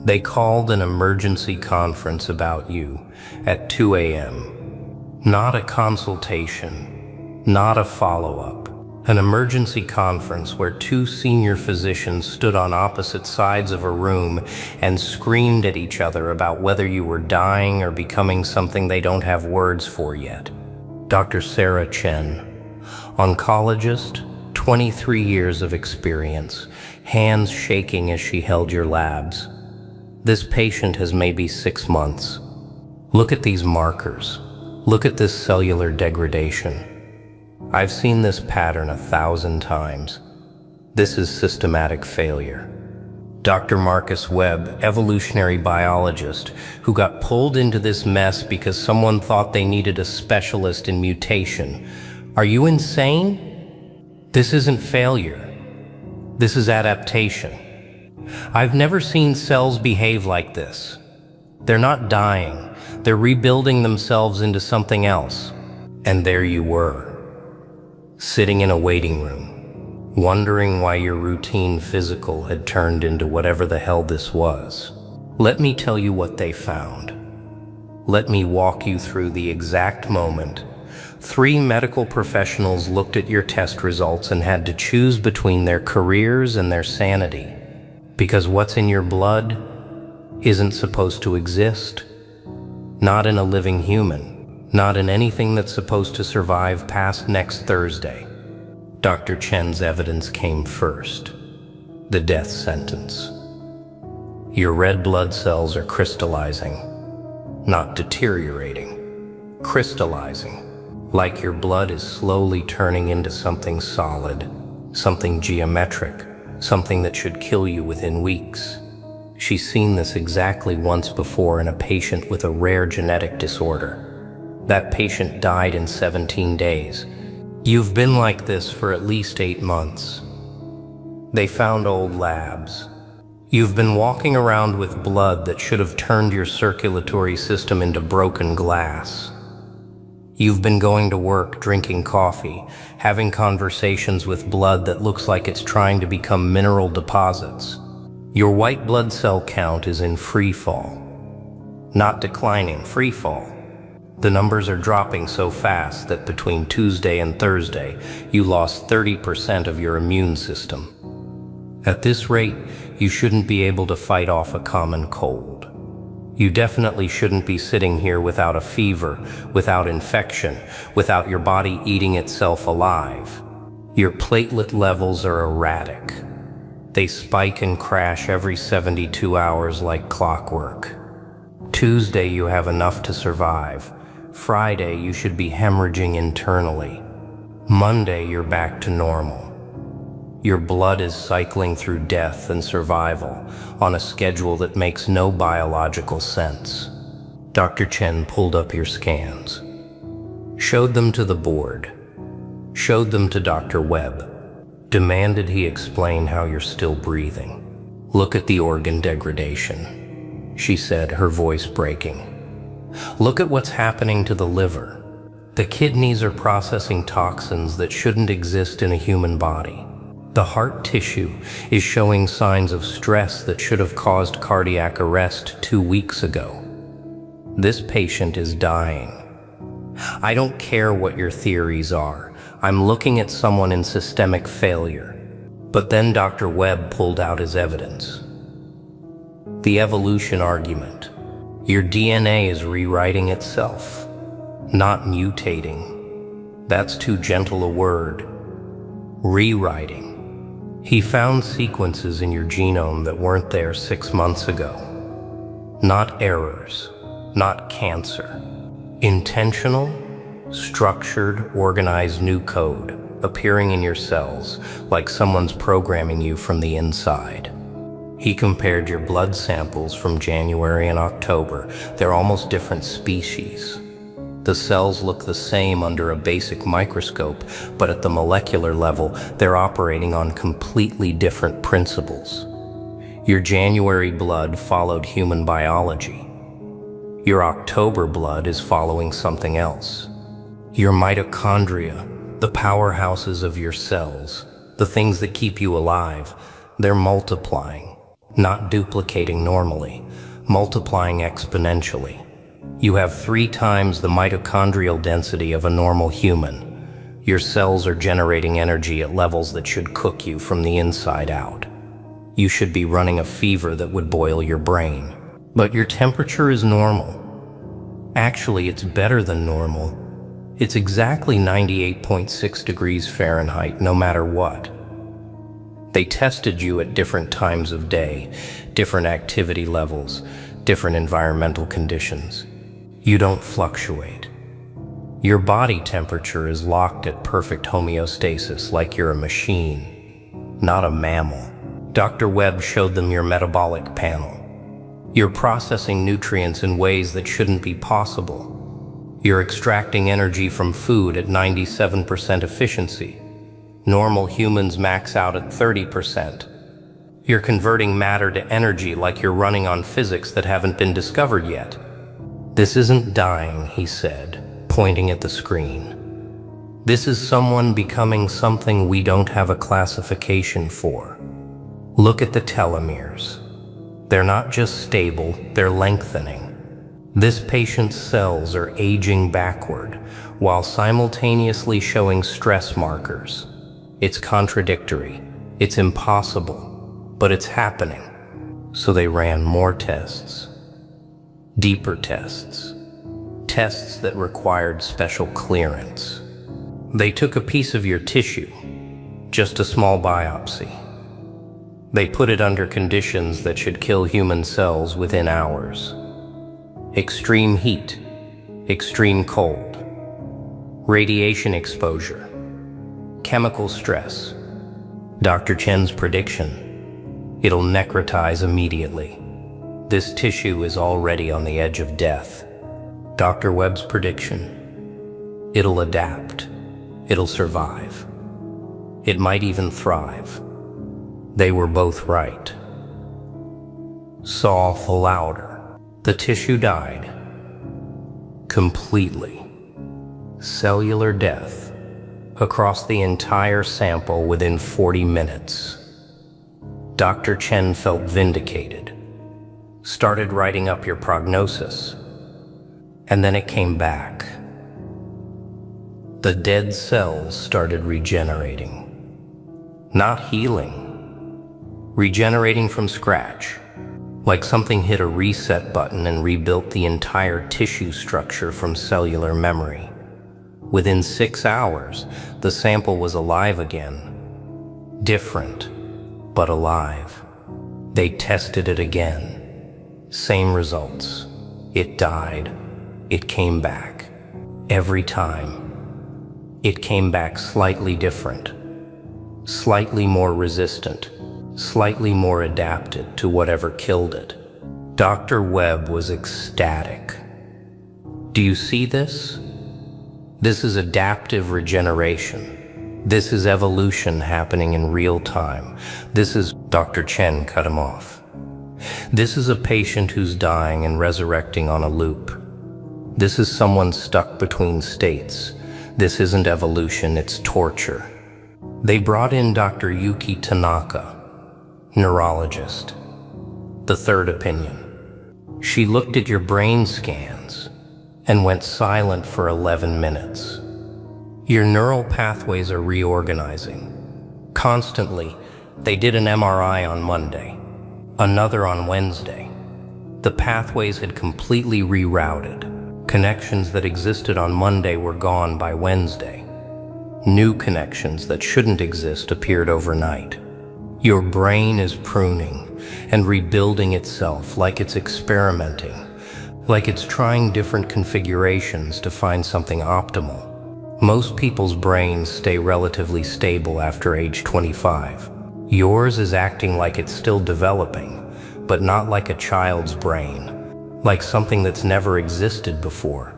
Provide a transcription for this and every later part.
They called an emergency conference about you at 2 a.m. Not a consultation, not a follow-up. An emergency conference where two senior physicians stood on opposite sides of a room and screamed at each other about whether you were dying or becoming something they don't have words for yet. Dr. Sarah Chen, oncologist, 23 years of experience, hands shaking as she held your labs. This patient has maybe 6 months. Look at these markers. Look at this cellular degradation. I've seen this pattern 1,000 times. This is systematic failure. Dr. Marcus Webb, evolutionary biologist, who got pulled into this mess because someone thought they needed a specialist in mutation. Are you insane? This isn't failure. This is adaptation. I've never seen cells behave like this. They're not dying. They're rebuilding themselves into something else. And there you were, sitting in a waiting room, wondering why your routine physical had turned into whatever the hell this was. Let me tell you what they found. Let me walk you through the exact moment 3 medical professionals looked at your test results and had to choose between their careers and their sanity. Because what's in your blood isn't supposed to exist. Not in a living human. Not in anything that's supposed to survive past next Thursday. Dr. Chen's evidence came first. The death sentence. Your red blood cells are crystallizing, not deteriorating. Crystallizing. Like your blood is slowly turning into something solid, something geometric, something that should kill you within weeks. She's seen this exactly once before in a patient with a rare genetic disorder. That patient died in 17 days. You've been like this for at least 8 months. They found old labs. You've been walking around with blood that should have turned your circulatory system into broken glass. You've been going to work, drinking coffee, having conversations with blood that looks like it's trying to become mineral deposits. Your white blood cell count is in free fall. Not declining, free fall. The numbers are dropping so fast that between Tuesday and Thursday, you lost 30% of your immune system. At this rate, you shouldn't be able to fight off a common cold. You definitely shouldn't be sitting here without a fever, without infection, without your body eating itself alive. Your platelet levels are erratic. They spike and crash every 72 hours like clockwork. Tuesday you have enough to survive. Friday you should be hemorrhaging internally. Monday you're back to normal. Your blood is cycling through death and survival on a schedule that makes no biological sense. Dr. Chen pulled up your scans, showed them to the board, showed them to Dr. Webb, demanded he explain how you're still breathing. Look at the organ degradation, she said, her voice breaking. Look at what's happening to the liver. The kidneys are processing toxins that shouldn't exist in a human body. The heart tissue is showing signs of stress that should have caused cardiac arrest 2 weeks ago. This patient is dying. I don't care what your theories are. I'm looking at someone in systemic failure. But then Dr. Webb pulled out his evidence. The evolution argument. Your DNA is rewriting itself, not mutating. That's too gentle a word. Rewriting. He found sequences in your genome that weren't there 6 months ago. Not errors, not cancer. Intentional, structured, organized new code appearing in your cells like someone's programming you from the inside. He compared your blood samples from January and October. They're almost different species. The cells look the same under a basic microscope, but at the molecular level, they're operating on completely different principles. Your January blood followed human biology. Your October blood is following something else. Your mitochondria, the powerhouses of your cells, the things that keep you alive, they're multiplying. not duplicating normally, multiplying exponentially. You have 3 times the mitochondrial density of a normal human. Your cells are generating energy at levels that should cook you from the inside out. You should be running a fever that would boil your brain. But your temperature is normal. Actually, it's better than normal. It's exactly 98.6 degrees Fahrenheit, no matter what. They tested you at different times of day, different activity levels, different environmental conditions. You don't fluctuate. Your body temperature is locked at perfect homeostasis, like you're a machine, not a mammal. Dr. Webb showed them your metabolic panel. You're processing nutrients in ways that shouldn't be possible. You're extracting energy from food at 97% efficiency. Normal humans max out at 30%. You're converting matter to energy like you're running on physics that haven't been discovered yet. This isn't dying, he said, pointing at the screen. This is someone becoming something we don't have a classification for. Look at the telomeres. They're not just stable, they're lengthening. This patient's cells are aging backward while simultaneously showing stress markers. It's contradictory, it's impossible, but it's happening. So they ran more tests, deeper tests, tests that required special clearance. They took a piece of your tissue, just a small biopsy. They put it under conditions that should kill human cells within hours. Extreme heat, extreme cold, radiation exposure, chemical stress. Dr. Chen's prediction: it'll necrotize immediately. This tissue is already on the edge of death. Dr. Webb's prediction: it'll adapt, it'll survive, it might even thrive. They were both right. Saw the louder. The tissue died. Completely. Cellular death across the entire sample within 40 minutes. Dr. Chen felt vindicated. Started writing up your prognosis. And then it came back. The dead cells started regenerating. Not healing. Regenerating from scratch, like something hit a reset button and rebuilt the entire tissue structure from cellular memory. Within 6 hours, the sample was alive again. Different, but alive. They tested it again. Same results. It died. It came back. Every time. It came back slightly different, slightly more resistant, slightly more adapted to whatever killed it. Dr. Webb was ecstatic. Do you see this? This is adaptive regeneration. This is evolution happening in real time. This is— Dr. Chen cut him off. This is a patient who's dying and resurrecting on a loop. This is someone stuck between states. This isn't evolution, it's torture. They brought in Dr. Yuki Tanaka, neurologist. The third opinion. She looked at your brain scans and went silent for 11 minutes. Your neural pathways are reorganizing. Constantly, they did an MRI on Monday, another on Wednesday. The pathways had completely rerouted. Connections that existed on Monday were gone by Wednesday. New connections that shouldn't exist appeared overnight. Your brain is pruning and rebuilding itself, like it's experimenting, like it's trying different configurations to find something optimal. Most people's brains stay relatively stable after age 25. Yours is acting like it's still developing, but not like a child's brain, like something that's never existed before.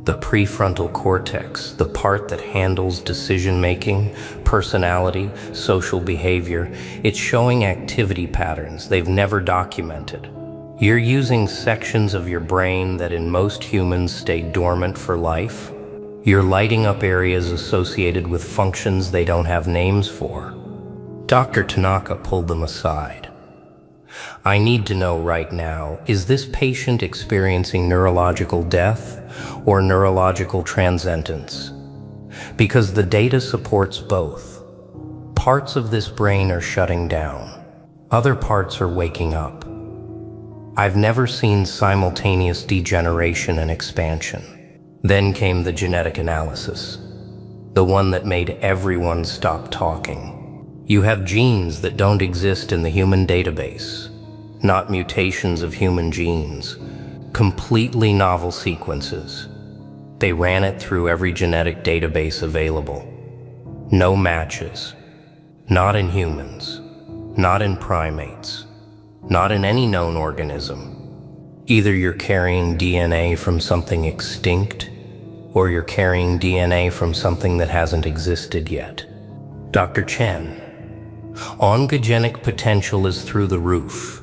The prefrontal cortex, the part that handles decision-making, personality, social behavior, it's showing activity patterns they've never documented. You're using sections of your brain that in most humans stay dormant for life. You're lighting up areas associated with functions they don't have names for. Dr. Tanaka pulled them aside. I need to know right now, is this patient experiencing neurological death or neurological transcendence? Because the data supports both. Parts of this brain are shutting down. Other parts are waking up. I've never seen simultaneous degeneration and expansion. Then came the genetic analysis, the one that made everyone stop talking. You have genes that don't exist in the human database, not mutations of human genes, completely novel sequences. They ran it through every genetic database available. No matches, not in humans, not in primates, not in any known organism. Either you're carrying DNA from something extinct, or you're carrying DNA from something that hasn't existed yet. Dr. Chen, oncogenic potential is through the roof.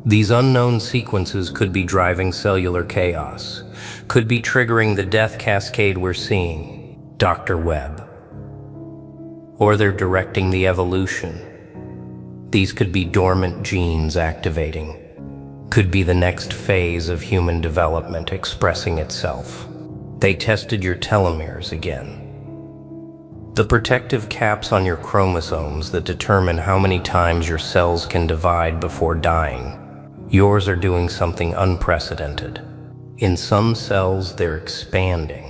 These unknown sequences could be driving cellular chaos, could be triggering the death cascade we're seeing, Dr. Webb. Or they're directing the evolution. These could be dormant genes activating, could be the next phase of human development expressing itself. They tested your telomeres again. The protective caps on your chromosomes that determine how many times your cells can divide before dying. Yours are doing something unprecedented. In some cells, they're expanding,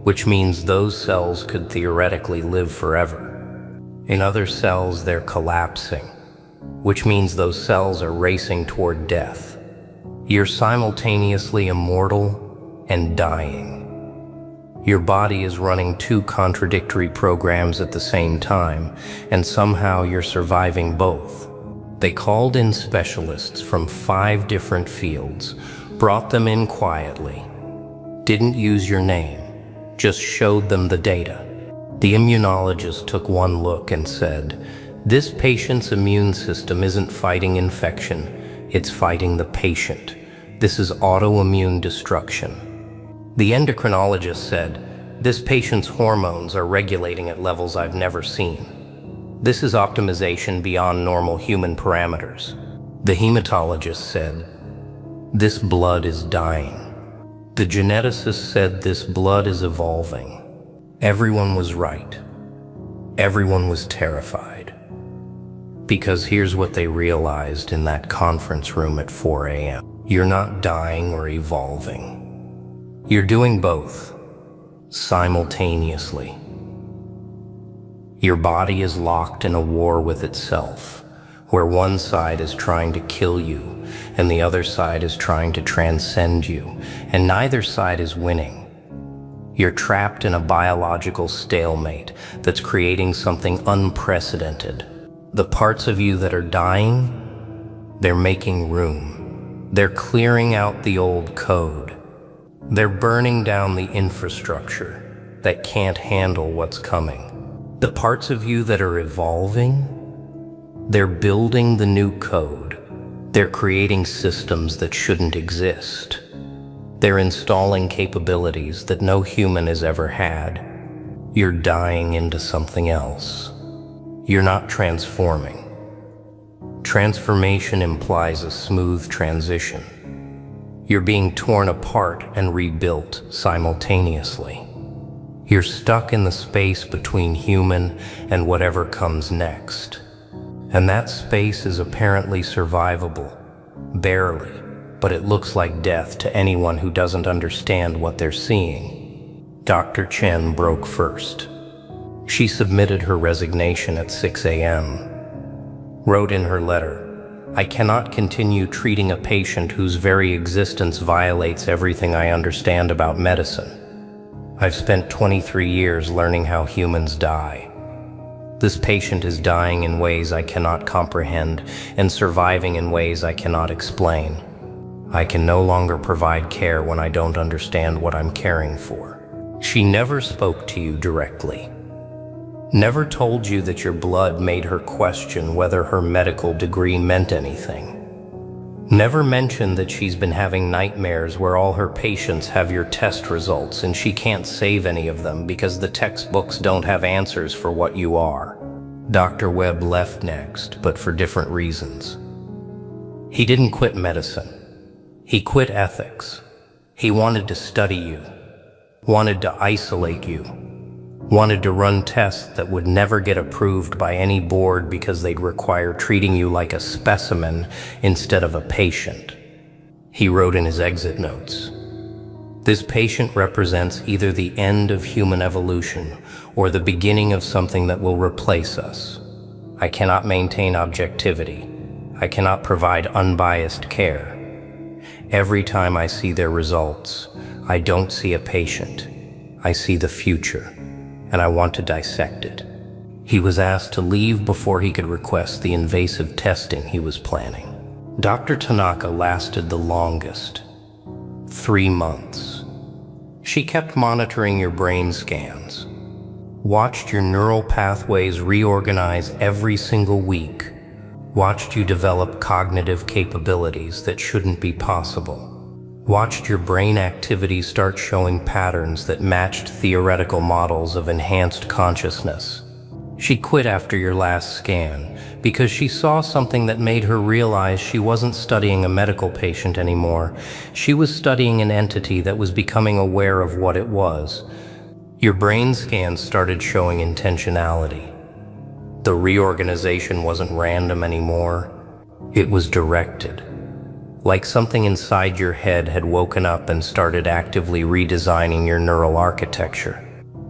which means those cells could theoretically live forever. In other cells, they're collapsing, which means those cells are racing toward death. You're simultaneously immortal and dying. Your body is running two contradictory programs at the same time, and somehow you're surviving both. They called in specialists from 5 different fields, brought them in quietly, didn't use your name, just showed them the data. The immunologist took one look and said, "This patient's immune system isn't fighting infection, it's fighting the patient. This is autoimmune destruction." The endocrinologist said, "This patient's hormones are regulating at levels I've never seen. This is optimization beyond normal human parameters." The hematologist said, "This blood is dying." The geneticist said, "This blood is evolving." Everyone was right. Everyone was terrified. Because here's what they realized in that conference room at 4 a.m. You're not dying or evolving. You're doing both, simultaneously. Your body is locked in a war with itself, where one side is trying to kill you, and the other side is trying to transcend you, and neither side is winning. You're trapped in a biological stalemate that's creating something unprecedented. The parts of you that are dying, they're making room. They're clearing out the old code. They're burning down the infrastructure that can't handle what's coming. The parts of you that are evolving, they're building the new code. They're creating systems that shouldn't exist. They're installing capabilities that no human has ever had. You're dying into something else. You're not transforming. Transformation implies a smooth transition. You're being torn apart and rebuilt simultaneously. You're stuck in the space between human and whatever comes next. And that space is apparently survivable, barely, but it looks like death to anyone who doesn't understand what they're seeing. Dr. Chen broke first. She submitted her resignation at 6 a.m., wrote in her letter, "I cannot continue treating a patient whose very existence violates everything I understand about medicine. I've spent 23 years learning how humans die. This patient is dying in ways I cannot comprehend and surviving in ways I cannot explain. I can no longer provide care when I don't understand what I'm caring for." She never spoke to you directly. Never told you that your blood made her question whether her medical degree meant anything. Never mentioned that she's been having nightmares where all her patients have your test results and she can't save any of them because the textbooks don't have answers for what you are. Dr. Webb left next, but for different reasons. He didn't quit medicine. He quit ethics. He wanted to study you, wanted to isolate you, wanted to run tests that would never get approved by any board because they'd require treating you like a specimen instead of a patient. He wrote in his exit notes, "This patient represents either the end of human evolution or the beginning of something that will replace us. I cannot maintain objectivity. I cannot provide unbiased care. Every time I see their results, I don't see a patient. I see the future, and I want to dissect it." He was asked to leave before he could request the invasive testing he was planning. Dr. Tanaka lasted the longest, 3 months. She kept monitoring your brain scans, watched your neural pathways reorganize every single week, watched you develop cognitive capabilities that shouldn't be possible, watched your brain activity start showing patterns that matched theoretical models of enhanced consciousness. She quit after your last scan because she saw something that made her realize she wasn't studying a medical patient anymore. She was studying an entity that was becoming aware of what it was. Your brain scans started showing intentionality. The reorganization wasn't random anymore. It was directed. Like something inside your head had woken up and started actively redesigning your neural architecture.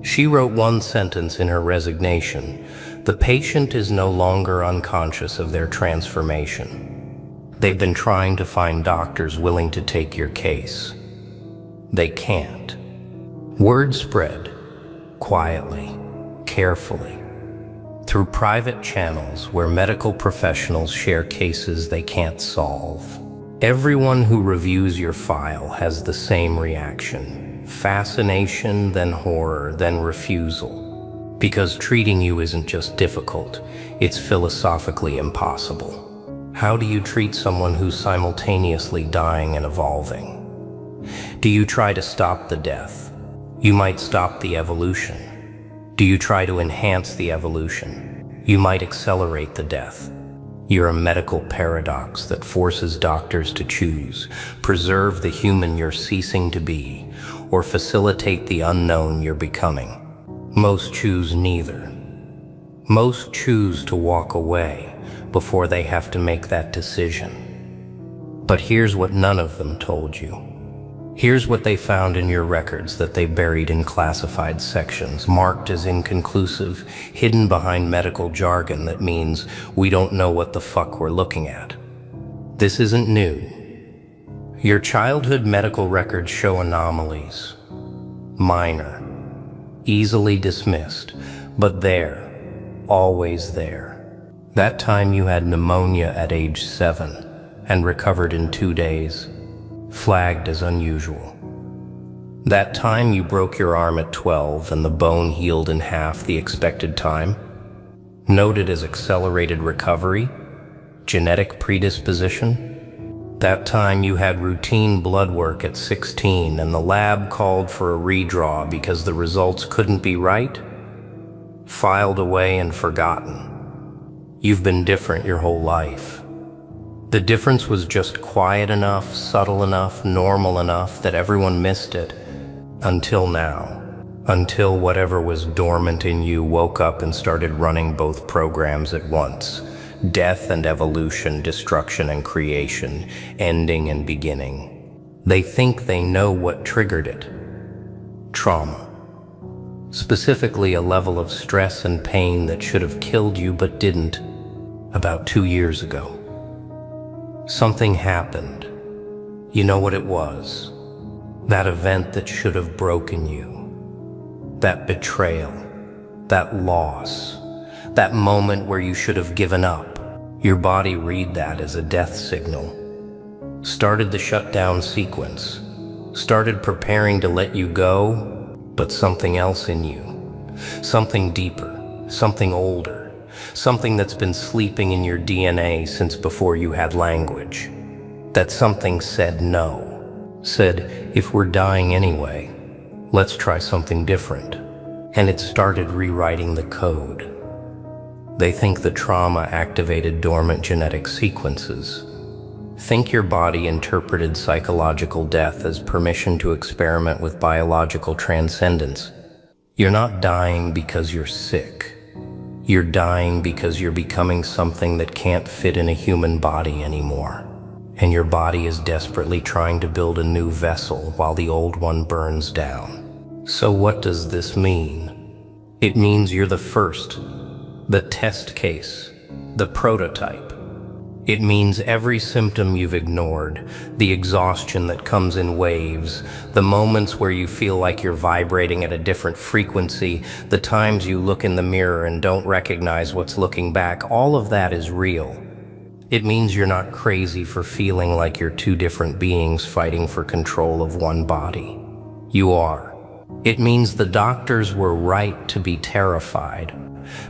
She wrote one sentence in her resignation: "The patient is no longer unconscious of their transformation. They've been trying to find doctors willing to take your case. They can't." Word spread, quietly, carefully, through private channels where medical professionals share cases they can't solve. Everyone who reviews your file has the same reaction: fascination, then horror, then refusal. Because treating you isn't just difficult, it's philosophically impossible. How do you treat someone who's simultaneously dying and evolving? Do you try to stop the death? You might stop the evolution. Do you try to enhance the evolution? You might accelerate the death. You're a medical paradox that forces doctors to choose: preserve the human you're ceasing to be, or facilitate the unknown you're becoming. Most choose neither. Most choose to walk away before they have to make that decision. But here's what none of them told you. Here's what they found in your records that they buried in classified sections, marked as inconclusive, hidden behind medical jargon that means we don't know what the fuck we're looking at. This isn't new. Your childhood medical records show anomalies. Minor, easily dismissed, but there, always there. That time you had pneumonia at age 7 and recovered in 2 days. Flagged as unusual. That time you broke your arm at 12 and the bone healed in half the expected time. Noted as accelerated recovery, genetic predisposition. That time you had routine blood work at 16 and the lab called for a redraw because the results couldn't be right. Filed away and forgotten. You've been different your whole life. The difference was just quiet enough, subtle enough, normal enough that everyone missed it. Until now. Until whatever was dormant in you woke up and started running both programs at once. Death and evolution, destruction and creation, ending and beginning. They think they know what triggered it. Trauma. Specifically a level of stress and pain that should have killed you but didn't, about 2 years ago. Something happened. You know what it was. That event that should have broken you. That betrayal. That loss. That moment where you should have given up. Your body read that as a death signal. Started the shutdown sequence. Started preparing to let you go, but something else in you. Something deeper. Something older. Something that's been sleeping in your DNA since before you had language. That something said no. Said, if we're dying anyway, let's try something different. And it started rewriting the code. They think the trauma activated dormant genetic sequences. Think your body interpreted psychological death as permission to experiment with biological transcendence. You're not dying because you're sick. You're dying because you're becoming something that can't fit in a human body anymore. And your body is desperately trying to build a new vessel while the old one burns down. So what does this mean? It means you're the first, the test case, the prototype. It means every symptom you've ignored, the exhaustion that comes in waves, the moments where you feel like you're vibrating at a different frequency, the times you look in the mirror and don't recognize what's looking back, all of that is real. It means you're not crazy for feeling like you're two different beings fighting for control of one body. You are. It means the doctors were right to be terrified,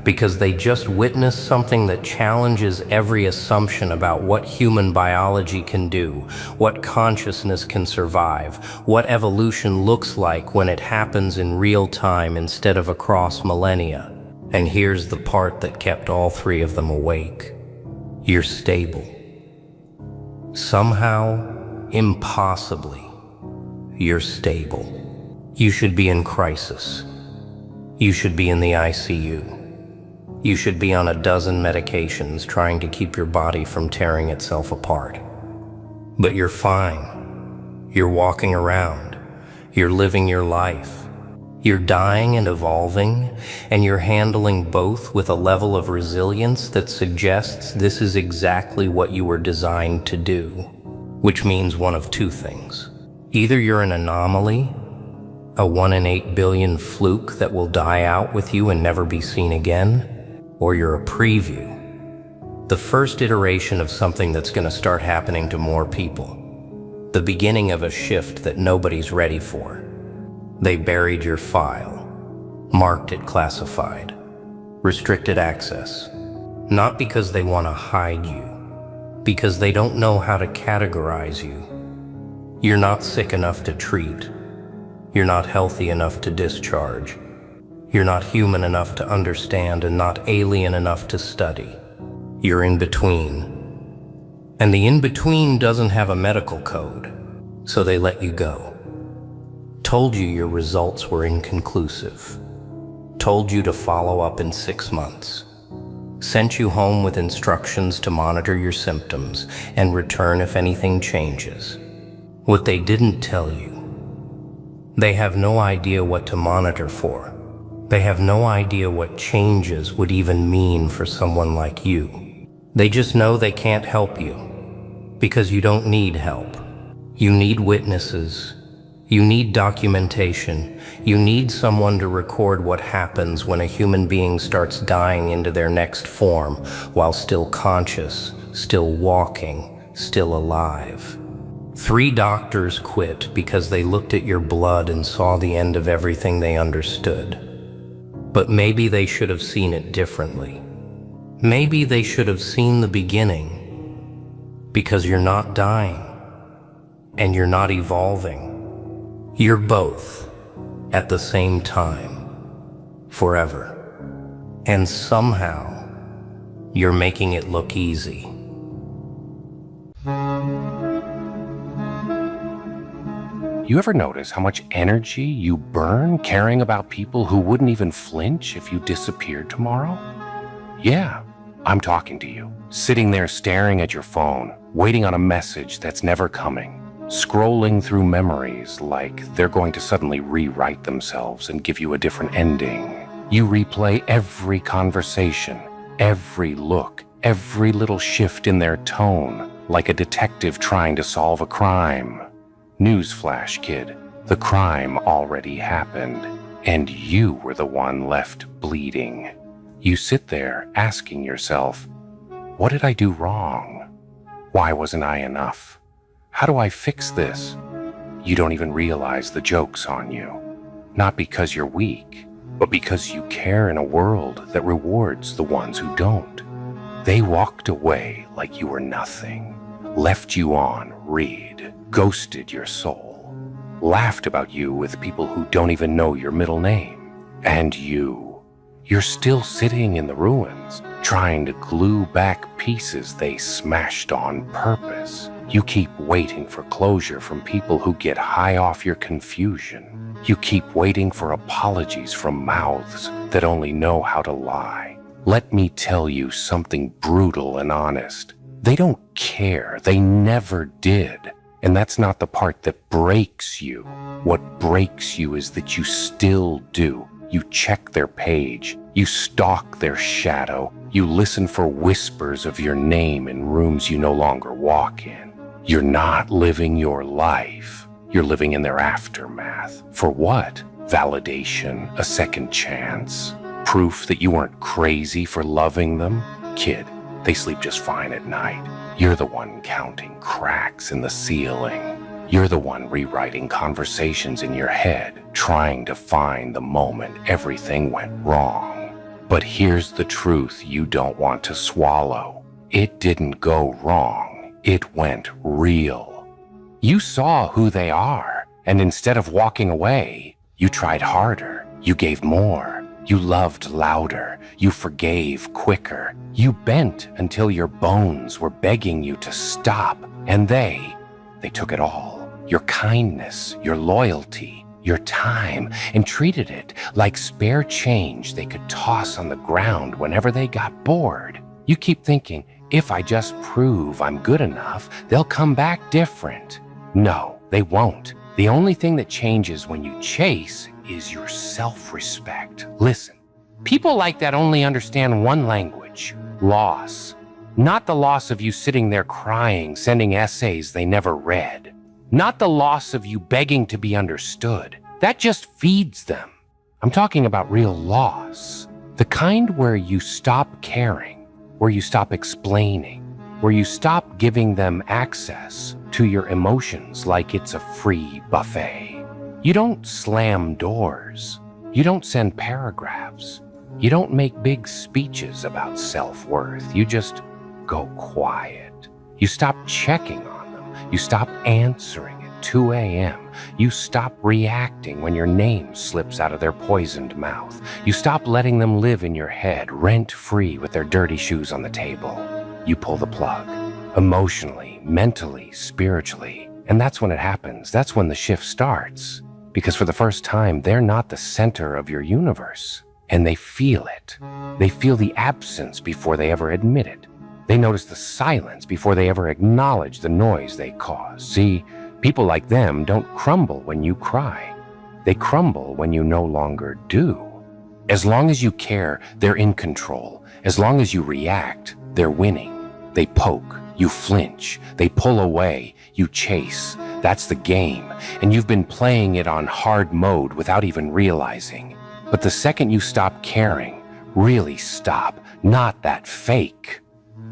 because they just witnessed something that challenges every assumption about what human biology can do, what consciousness can survive, what evolution looks like when it happens in real time instead of across millennia. And here's the part that kept all three of them awake. You're stable. Somehow, impossibly, you're stable. You should be in crisis. You should be in the ICU. You should be on a dozen medications trying to keep your body from tearing itself apart. But you're fine. You're walking around. You're living your life. You're dying and evolving, and you're handling both with a level of resilience that suggests this is exactly what you were designed to do. Which means one of two things. Either you're an anomaly, a 1 in 8 billion fluke that will die out with you and never be seen again, or you're a preview. The first iteration of something that's going to start happening to more people. The beginning of a shift that nobody's ready for. They buried your file, marked it classified, restricted access. Not because they want to hide you, because they don't know how to categorize you. You're not sick enough to treat. You're not healthy enough to discharge. You're not human enough to understand and not alien enough to study. You're in between. And the in-between doesn't have a medical code, so they let you go. Told you your results were inconclusive. Told you to follow up in 6 months. Sent you home with instructions to monitor your symptoms and return if anything changes. What they didn't tell you, they have no idea what to monitor for. They have no idea what changes would even mean for someone like you. They just know they can't help you, because you don't need help. You need witnesses. You need documentation. You need someone to record what happens when a human being starts dying into their next form while still conscious, still walking, still alive. 3 doctors quit because they looked at your blood and saw the end of everything they understood. But maybe they should have seen it differently. Maybe they should have seen the beginning, because you're not dying and you're not evolving. You're both at the same time, forever. And somehow, you're making it look easy. You ever notice how much energy you burn caring about people who wouldn't even flinch if you disappeared tomorrow? Yeah, I'm talking to you, sitting there staring at your phone, waiting on a message that's never coming, scrolling through memories like they're going to suddenly rewrite themselves and give you a different ending. You replay every conversation, every look, every little shift in their tone, like a detective trying to solve a crime. Newsflash, kid, the crime already happened, and you were the one left bleeding. You sit there asking yourself, what did I do wrong? Why wasn't I enough? How do I fix this? You don't even realize the joke's on you. Not because you're weak, but because you care in a world that rewards the ones who don't. They walked away like you were nothing, left you on read, ghosted your soul, laughed about you with people who don't even know your middle name. And you're still sitting in the ruins, trying to glue back pieces they smashed on purpose. You keep waiting for closure from people who get high off your confusion. You keep waiting for apologies from mouths that only know how to lie. Let me tell you something brutal and honest. They don't care. They never did. And that's not the part that breaks you. What breaks you is that you still do. You check their page. You stalk their shadow. You listen for whispers of your name in rooms you no longer walk in. You're not living your life. You're living in their aftermath. For what? Validation, a second chance, proof that you weren't crazy for loving them? Kid, they sleep just fine at night. You're the one counting cracks in the ceiling. You're the one rewriting conversations in your head, trying to find the moment everything went wrong. But here's the truth you don't want to swallow. It didn't go wrong. It went real. You saw who they are, and instead of walking away, you tried harder. You gave more. You loved louder. You forgave quicker. You bent until your bones were begging you to stop. And they took it all. Your kindness, your loyalty, your time, and treated it like spare change they could toss on the ground whenever they got bored. You keep thinking, if I just prove I'm good enough, they'll come back different. No, they won't. The only thing that changes when you chase is your self-respect. Listen, people like that only understand one language: loss. Not the loss of you sitting there crying, sending essays they never read. Not the loss of you begging to be understood. That just feeds them. I'm talking about real loss. The kind where you stop caring, where you stop explaining, where you stop giving them access to your emotions like it's a free buffet. You don't slam doors. You don't send paragraphs. You don't make big speeches about self-worth. You just go quiet. You stop checking on them. You stop answering at 2 a.m. You stop reacting when your name slips out of their poisoned mouth. You stop letting them live in your head rent-free with their dirty shoes on the table. You pull the plug. Emotionally, mentally, spiritually. And that's when it happens. That's when the shift starts. Because for the first time, they're not the center of your universe. And they feel it. They feel the absence before they ever admit it. They notice the silence before they ever acknowledge the noise they cause. See, people like them don't crumble when you cry. They crumble when you no longer do. As long as you care, they're in control. As long as you react, they're winning. They poke, you flinch. They pull away, you chase. That's the game, and you've been playing it on hard mode without even realizing. But the second you stop caring, really stop, not that fake.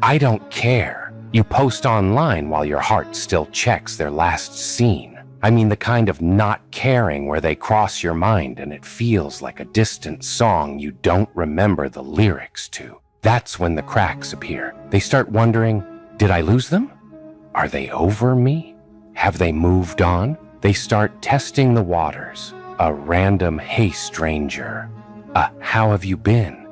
I don't care. You post online while your heart still checks their last scene. I mean the kind of not caring where they cross your mind and it feels like a distant song you don't remember the lyrics to. That's when the cracks appear. They start wondering, did I lose them? Are they over me? Have they moved on? They start testing the waters. A random, hey stranger. How have you been?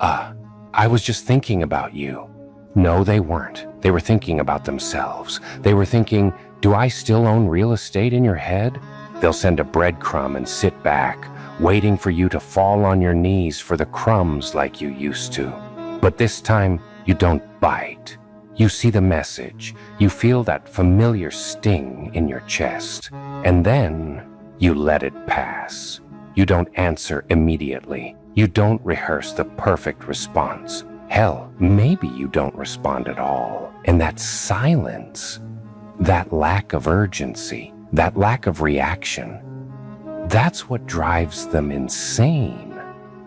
I was just thinking about you. No, they weren't. They were thinking about themselves. They were thinking, do I still own real estate in your head? They'll send a breadcrumb and sit back, waiting for you to fall on your knees for the crumbs like you used to. But this time, you don't bite. You see the message. You feel that familiar sting in your chest. And then you let it pass. You don't answer immediately. You don't rehearse the perfect response. Hell, maybe you don't respond at all. And that silence, that lack of urgency, that lack of reaction, that's what drives them insane.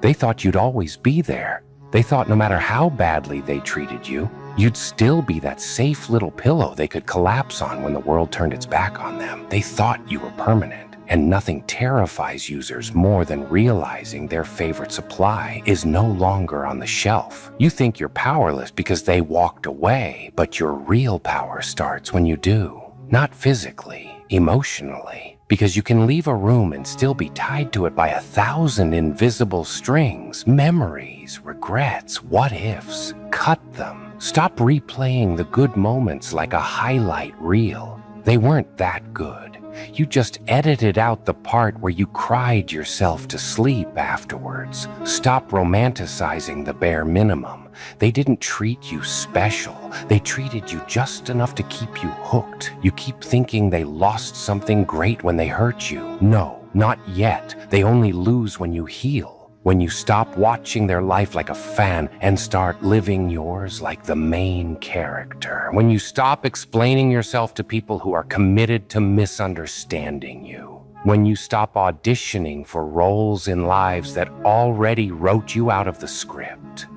They thought you'd always be there. They thought no matter how badly they treated you, you'd still be that safe little pillow they could collapse on when the world turned its back on them. They thought you were permanent. And nothing terrifies users more than realizing their favorite supply is no longer on the shelf. You think you're powerless because they walked away, but your real power starts when you do. Not physically, emotionally. Because you can leave a room and still be tied to it by 1,000 invisible strings, memories, regrets, what ifs. Cut them. Stop replaying the good moments like a highlight reel. They weren't that good. You just edited out the part where you cried yourself to sleep afterwards. Stop romanticizing the bare minimum. They didn't treat you special. They treated you just enough to keep you hooked. You keep thinking they lost something great when they hurt you. No, not yet. They only lose when you heal. When you stop watching their life like a fan and start living yours like the main character. When you stop explaining yourself to people who are committed to misunderstanding you. When you stop auditioning for roles in lives that already wrote you out of the script.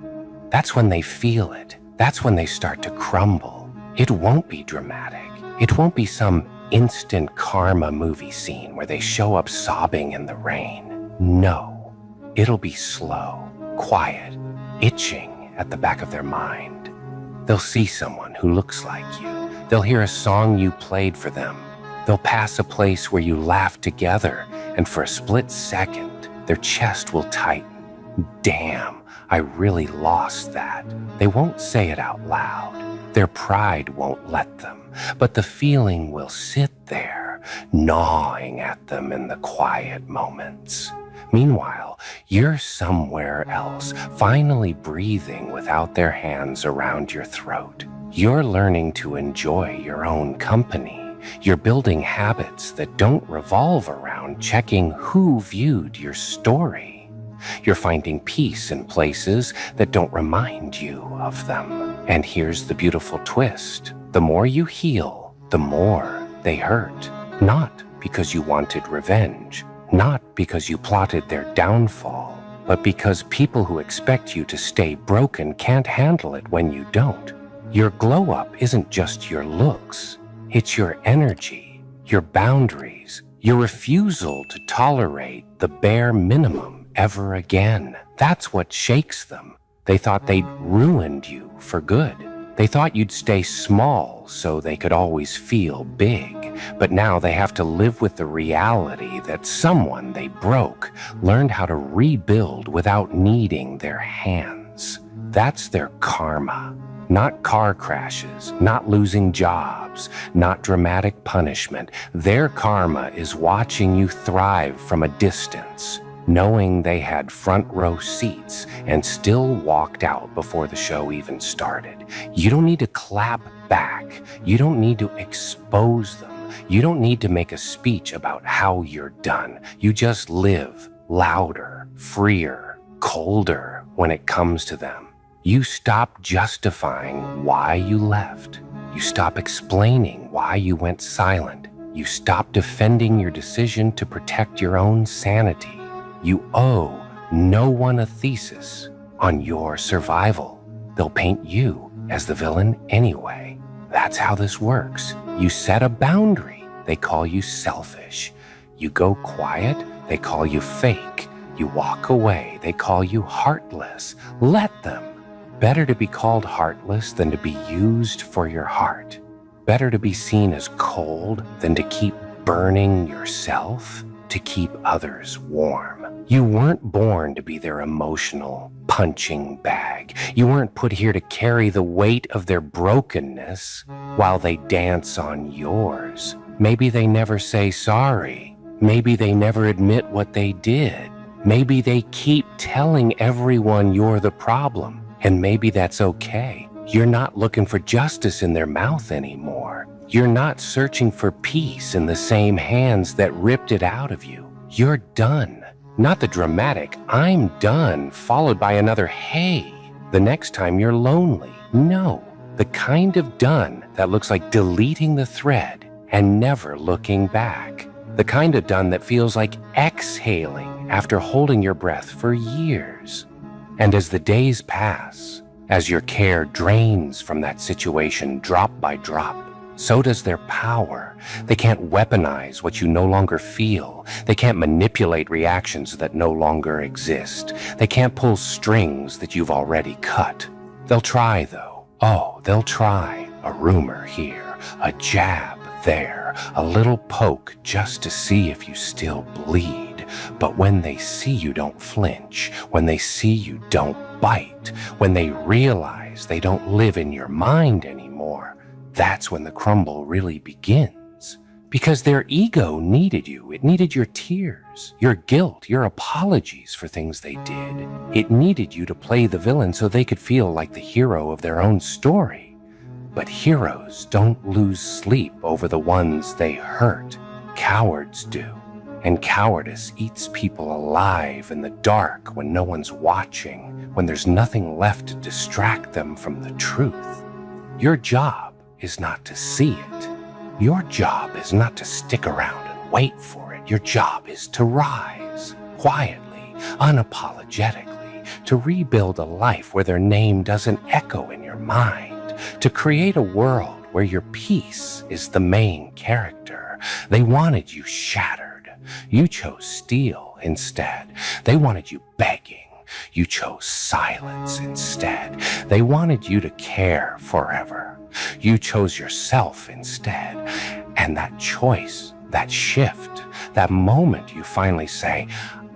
That's when they feel it. That's when they start to crumble. It won't be dramatic. It won't be some instant karma movie scene where they show up sobbing in the rain. No. It'll be slow, quiet, itching at the back of their mind. They'll see someone who looks like you. They'll hear a song you played for them. They'll pass a place where you laugh together, and for a split second, their chest will tighten. Damn, I really lost that. They won't say it out loud. Their pride won't let them, but the feeling will sit there, gnawing at them in the quiet moments. Meanwhile, you're somewhere else, finally breathing without their hands around your throat. You're learning to enjoy your own company. You're building habits that don't revolve around checking who viewed your story. You're finding peace in places that don't remind you of them. And here's the beautiful twist. The more you heal, the more they hurt. Not because you wanted revenge. Not because you plotted their downfall, but because people who expect you to stay broken can't handle it when you don't. Your glow-up isn't just your looks. It's your energy, your boundaries, your refusal to tolerate the bare minimum ever again. That's what shakes them. They thought they'd ruined you for good. They thought you'd stay small so they could always feel big. But now they have to live with the reality that someone they broke learned how to rebuild without needing their hands. That's their karma. Not car crashes, not losing jobs, not dramatic punishment. Their karma is watching you thrive from a distance, knowing they had front row seats and still walked out before the show even started. You don't need to clap back. You don't need to expose them. You don't need to make a speech about how you're done. You just live louder, freer, colder when it comes to them. You stop justifying why you left. You stop explaining why you went silent. You stop defending your decision to protect your own sanity. You owe no one a thesis on your survival. They'll paint you as the villain anyway. That's how this works. You set a boundary. They call you selfish. You go quiet. They call you fake. You walk away. They call you heartless. Let them. Better to be called heartless than to be used for your heart. Better to be seen as cold than to keep burning yourself to keep others warm. You weren't born to be their emotional punching bag. You weren't put here to carry the weight of their brokenness while they dance on yours. Maybe they never say sorry. Maybe they never admit what they did. Maybe they keep telling everyone you're the problem. And maybe that's okay. You're not looking for justice in their mouth anymore. You're not searching for peace in the same hands that ripped it out of you. You're done. Not the dramatic, I'm done, followed by another hey, the next time you're lonely. No, the kind of done that looks like deleting the thread and never looking back. The kind of done that feels like exhaling after holding your breath for years. And as the days pass, as your care drains from that situation drop by drop, so does their power. They can't weaponize what you no longer feel. They can't manipulate reactions that no longer exist. They can't pull strings that you've already cut. They'll try, though. Oh, they'll try. A rumor here, a jab there, a little poke just to see if you still bleed. But when they see you don't flinch, when they see you don't bite, when they realize realize they don't live in your mind anymore, that's when the crumble really begins. Because their ego needed you. It needed your tears, your guilt, your apologies for things they did. It needed you to play the villain so they could feel like the hero of their own story. But heroes don't lose sleep over the ones they hurt. Cowards do. And cowardice eats people alive in the dark when no one's watching, when there's nothing left to distract them from the truth. Your job is not to see it. Your job is not to stick around and wait for it. Your job is to rise, quietly, unapologetically, to rebuild a life where their name doesn't echo in your mind, to create a world where your peace is the main character. They wanted you shattered. You chose steel instead. They wanted you begging. You chose silence instead. They wanted you to care forever. You chose yourself instead. And that choice, that shift, that moment you finally say,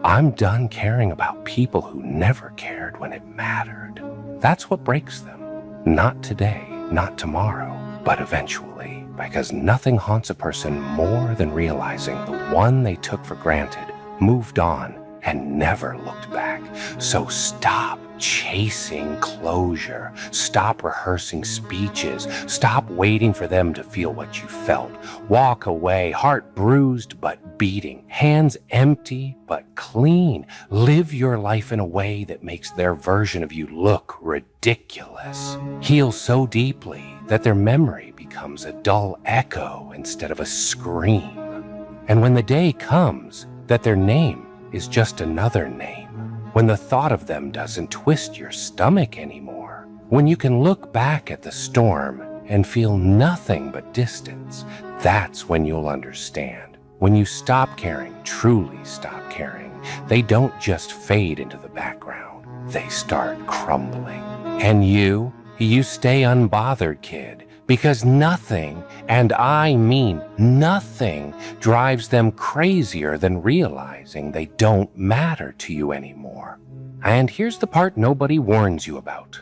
I'm done caring about people who never cared when it mattered. That's what breaks them. Not today, not tomorrow, but eventually. Because nothing haunts a person more than realizing the one they took for granted moved on and never looked back. So stop chasing closure. Stop rehearsing speeches. Stop waiting for them to feel what you felt. Walk away, heart bruised but beating, hands empty but clean. Live your life in a way that makes their version of you look ridiculous. Heal so deeply that their memory becomes a dull echo instead of a scream. And when the day comes that their name is just another name, when the thought of them doesn't twist your stomach anymore, when you can look back at the storm and feel nothing but distance, that's when you'll understand. When you stop caring, truly stop caring, they don't just fade into the background, they start crumbling. And you stay unbothered, kid, because nothing, and I mean nothing, drives them crazier than realizing they don't matter to you anymore. And here's the part nobody warns you about.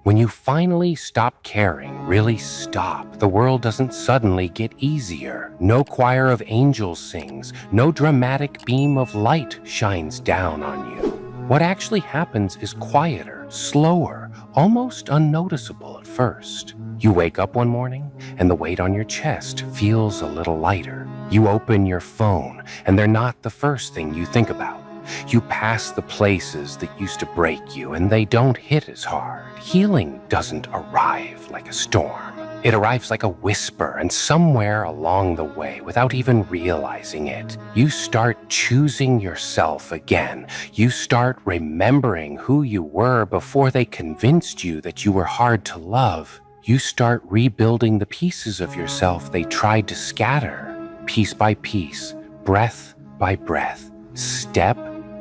When you finally stop caring, really stop, the world doesn't suddenly get easier. No choir of angels sings, no dramatic beam of light shines down on you. What actually happens is quieter, slower, almost unnoticeable at first. You wake up one morning and the weight on your chest feels a little lighter. You open your phone and they're not the first thing you think about. You pass the places that used to break you and they don't hit as hard. Healing doesn't arrive like a storm. It arrives like a whisper, and somewhere along the way, without even realizing it, you start choosing yourself again. You start remembering who you were before they convinced you that you were hard to love. You start rebuilding the pieces of yourself they tried to scatter, piece by piece, breath by breath, step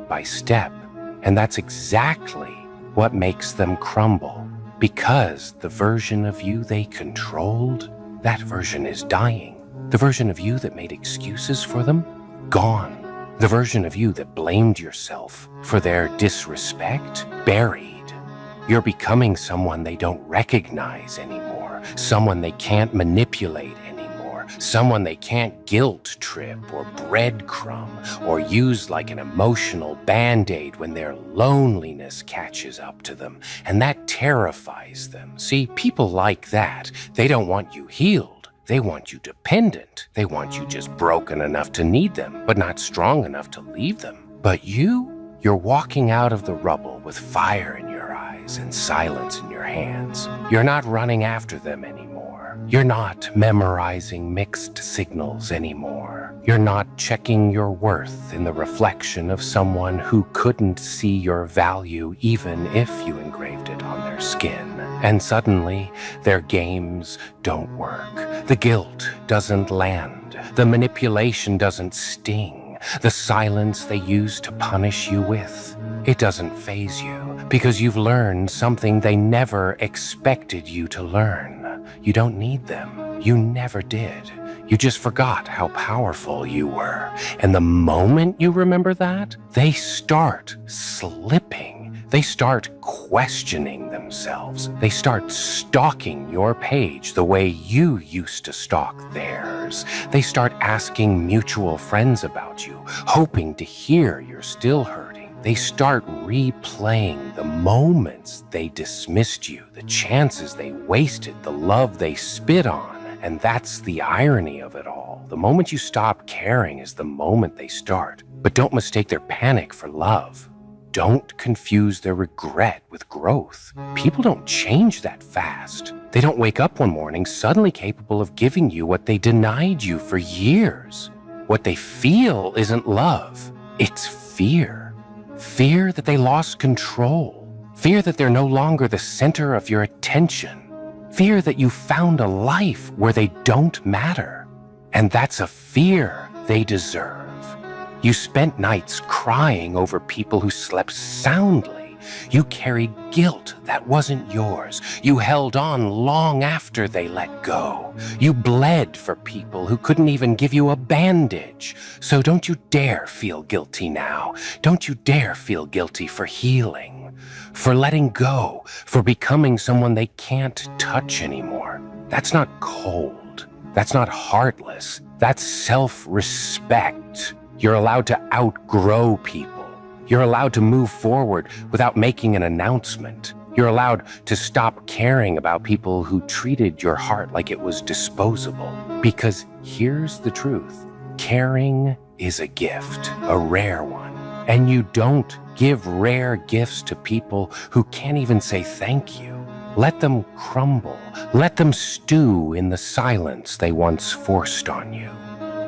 by step. And that's exactly what makes them crumble. Because the version of you they controlled, that version is dying. The version of you that made excuses for them, gone. The version of you that blamed yourself for their disrespect, buried. You're becoming someone they don't recognize anymore, someone they can't manipulate anymore, someone they can't guilt trip or breadcrumb or use like an emotional band-aid when their loneliness catches up to them, and that terrifies them. See, people like that, they don't want you healed. They want you dependent. They want you just broken enough to need them, but not strong enough to leave them. But you're walking out of the rubble with fire in your eyes and silence in your hands. You're not running after them anymore. You're not memorizing mixed signals anymore. You're not checking your worth in the reflection of someone who couldn't see your value even if you engraved it on their skin. And suddenly, their games don't work. The guilt doesn't land. The manipulation doesn't sting. The silence they use to punish you with, it doesn't faze you because you've learned something they never expected you to learn. You don't need them. You never did. You just forgot how powerful you were. And the moment you remember that, they start slipping. They start questioning themselves. themselves. They start stalking your page the way you used to stalk theirs. They start asking mutual friends about you, hoping to hear you're still hurting. They start replaying the moments they dismissed you, the chances they wasted, the love they spit on. And that's the irony of it all. The moment you stop caring is the moment they start. But don't mistake their panic for love. Don't confuse their regret with growth. People don't change that fast. They don't wake up one morning suddenly capable of giving you what they denied you for years. What they feel isn't love. It's fear. Fear that they lost control. Fear that they're no longer the center of your attention. Fear that you found a life where they don't matter. And that's a fear they deserve. You spent nights crying over people who slept soundly. You carried guilt that wasn't yours. You held on long after they let go. You bled for people who couldn't even give you a bandage. So don't you dare feel guilty now. Don't you dare feel guilty for healing, for letting go, for becoming someone they can't touch anymore. That's not cold. That's not heartless. That's self-respect. You're allowed to outgrow people. You're allowed to move forward without making an announcement. You're allowed to stop caring about people who treated your heart like it was disposable. Because here's the truth. Caring is a gift, a rare one. And you don't give rare gifts to people who can't even say thank you. Let them crumble. Let them stew in the silence they once forced on you.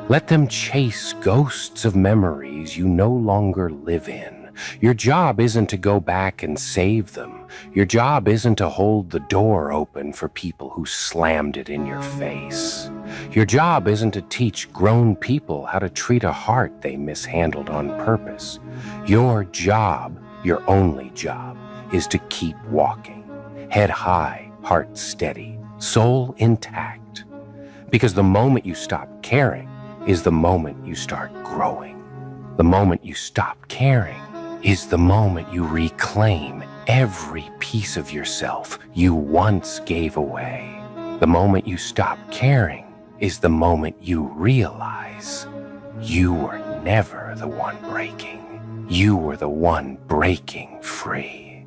Let them chase ghosts of memories you no longer live in. Your job isn't to go back and save them. Your job isn't to hold the door open for people who slammed it in your face. Your job isn't to teach grown people how to treat a heart they mishandled on purpose. Your job, your only job, is to keep walking. Head high, heart steady, soul intact. Because the moment you stop caring is the moment you start growing. The moment you stop caring is the moment you reclaim every piece of yourself you once gave away. The moment you stop caring is the moment you realize you were never the one breaking. You were the one breaking free.